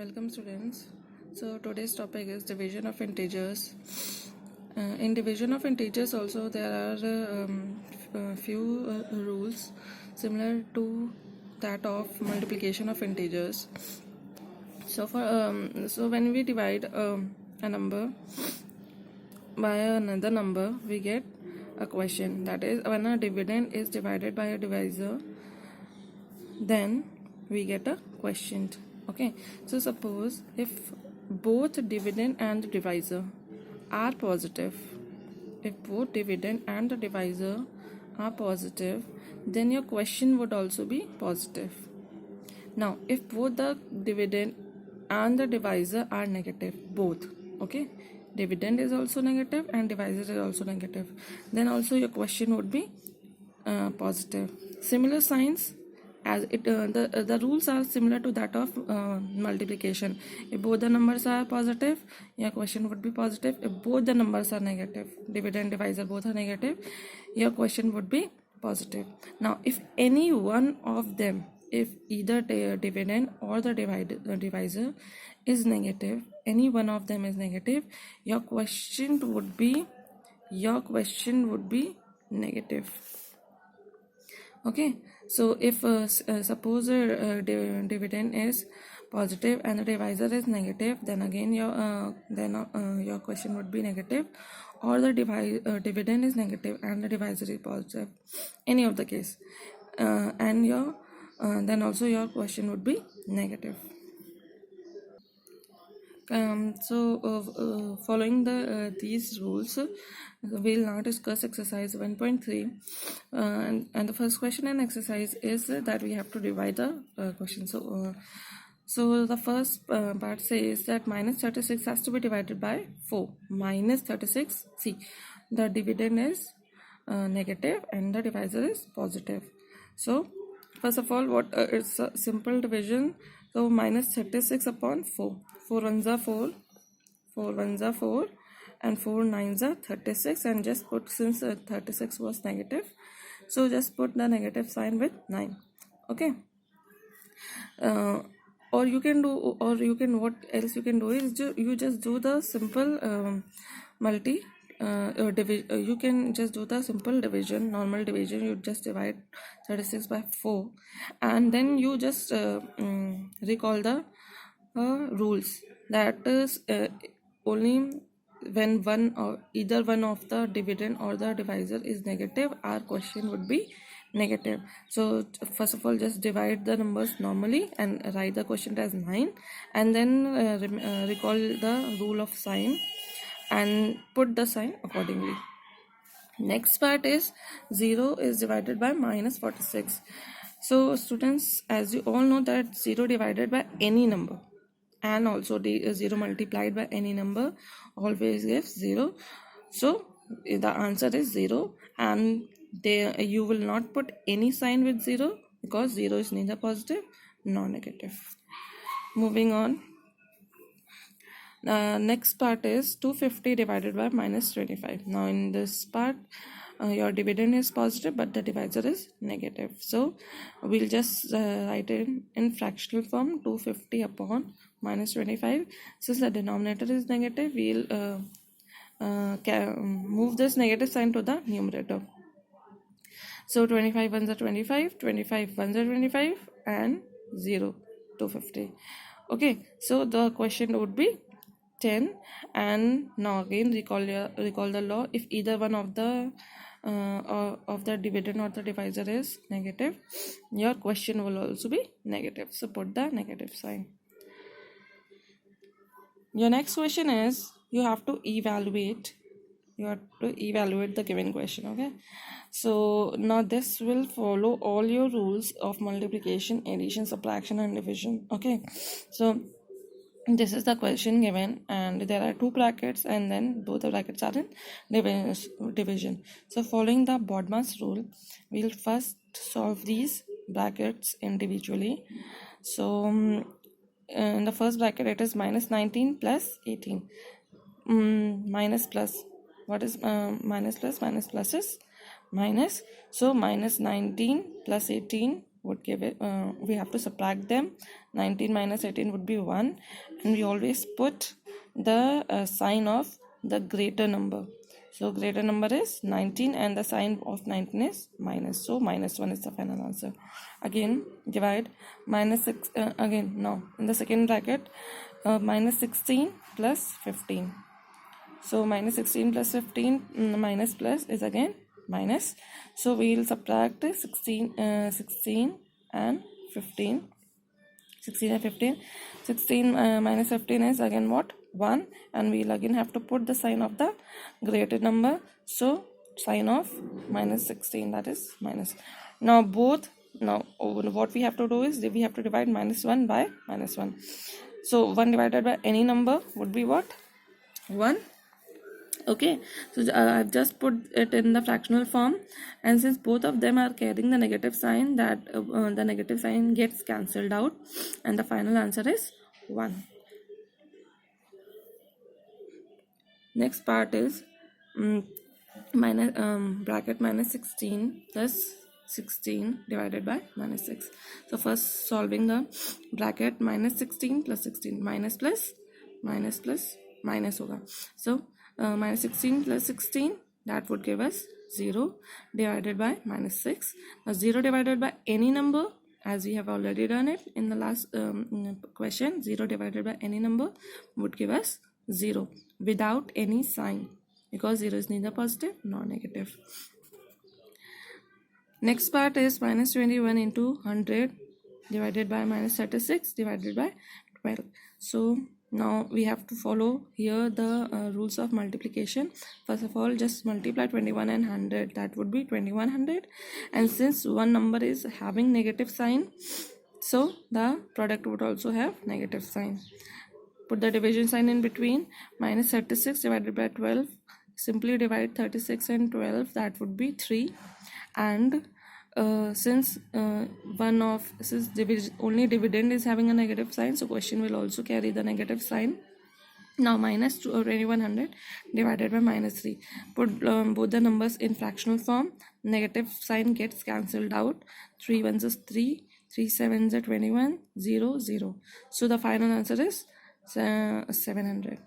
Welcome students. So today's topic is division of integers. In division of integers also there are few rules similar to that of multiplication of integers. So when we divide a number by another number, we get a question. That is, when a dividend is divided by a divisor, then we get a quotient. Okay, so suppose if both dividend and the divisor are positive, if both dividend and the divisor are positive, then your question would also be positive. Now if both the dividend and the divisor are negative, both, okay, dividend is also negative and divisor is also negative, then also your question would be positive. Similar signs, as the rules are similar to that of multiplication. If both the numbers are positive, your question would be positive. If both the numbers are negative, dividend, divisor both are negative, your question would be positive. Now if any one of them, if either the dividend or the divisor is negative, any one of them is negative, your question would be negative. Okay, so if suppose dividend is positive and the divisor is negative, then again your question would be negative, or the dividend is negative and the divisor is positive, any of the case, and then also your question would be negative. Following these rules, we'll now discuss exercise 1.3, and the first question in exercise is that we have to divide the question. So the first part says that minus 36 has to be divided by 4. Minus 36, see, the dividend is negative and the divisor is positive. So first of all, it's a simple division. So minus 36 upon 4. 4 ones are 4, 4 ones are 4, and 4 nines are 36, and just put, since 36 was negative, so just put the negative sign with 9. Okay, or you can what else you can do is you just do the simple you can just do the simple division, normal division. You just divide 36 by 4, and then you just recall the rules. That is, only when one or either one of the dividend or the divisor is negative, our question would be negative. So first of all, just divide the numbers normally and write the quotient as 9, and then recall the rule of sign and put the sign accordingly. Next part is 0 is divided by minus 46. So students, as you all know that 0 divided by any number and also the 0 multiplied by any number always gives 0. So the answer is 0, and there you will not put any sign with 0 because 0 is neither positive nor negative. Moving on, next part is 250 divided by minus 25. Now in this part, your dividend is positive but the divisor is negative, so we'll just write it in fractional form, 250 upon minus 25. Since the denominator is negative, we'll move this negative sign to the numerator. So 25 ones are 25, 25 ones are 25, and 0, 250. Okay, so the question would be 10. And now again recall the law. If either one of the dividend or the divisor is negative, your question will also be negative, so put the negative sign. Your next question is you have to evaluate the given question. Okay, so now this will follow all your rules of multiplication, addition, subtraction, and division. Okay, so this is the question given, and there are two brackets, and then both the brackets are in division. So following the BODMAS rule, we'll first solve these brackets individually. So in the first bracket, it is minus 19 plus 18. Minus plus, what is minus plus? Minus plus is minus, so minus 19 plus 18 would give it, we have to subtract them. 19 minus 18 would be 1, and we always put the sign of the greater number. So greater number is 19 and the sign of 19 is minus. So minus 1 is the final answer. Again divide minus 6, again now in the second bracket, minus 16 plus 15. So minus 16 plus 15, minus plus is again minus. So we will subtract 16 and 15. 16 and 15. 16 minus 15 is again what? 1, and we will again have to put the sign of the greater number. So sign of minus 16, that is minus. Now what we have to do is we have to divide minus 1 by minus 1. So 1 divided by any number would be what? 1. Okay, so I've just put it in the fractional form, and since both of them are carrying the negative sign, that the negative sign gets cancelled out, and the final answer is 1. Next part is bracket minus 16 plus 16 divided by minus 6. So first solving the bracket minus 16 plus 16, minus plus minus plus minus hoga. So minus 16 plus 16, that would give us 0 divided by minus 6. Now 0 divided by any number, as we have already done it in the last question, 0 divided by any number would give us 0 without any sign, because 0 is neither positive nor negative. Next part is minus 21 into 100 divided by minus 36 divided by 12. So now we have to follow here the rules of multiplication. First of all, just multiply 21 and 100, that would be 2100, and since one number is having negative sign, so the product would also have negative sign. Put the division sign in between. Minus 36 divided by 12, simply divide 36 and 12, that would be 3, and since only dividend is having a negative sign, so question will also carry the negative sign. Now minus 2100 divided by minus 3. Put both the numbers in fractional form. Negative sign gets cancelled out. 3 1s is 3, 3 7s are 21, 0 0. So the final answer is 700.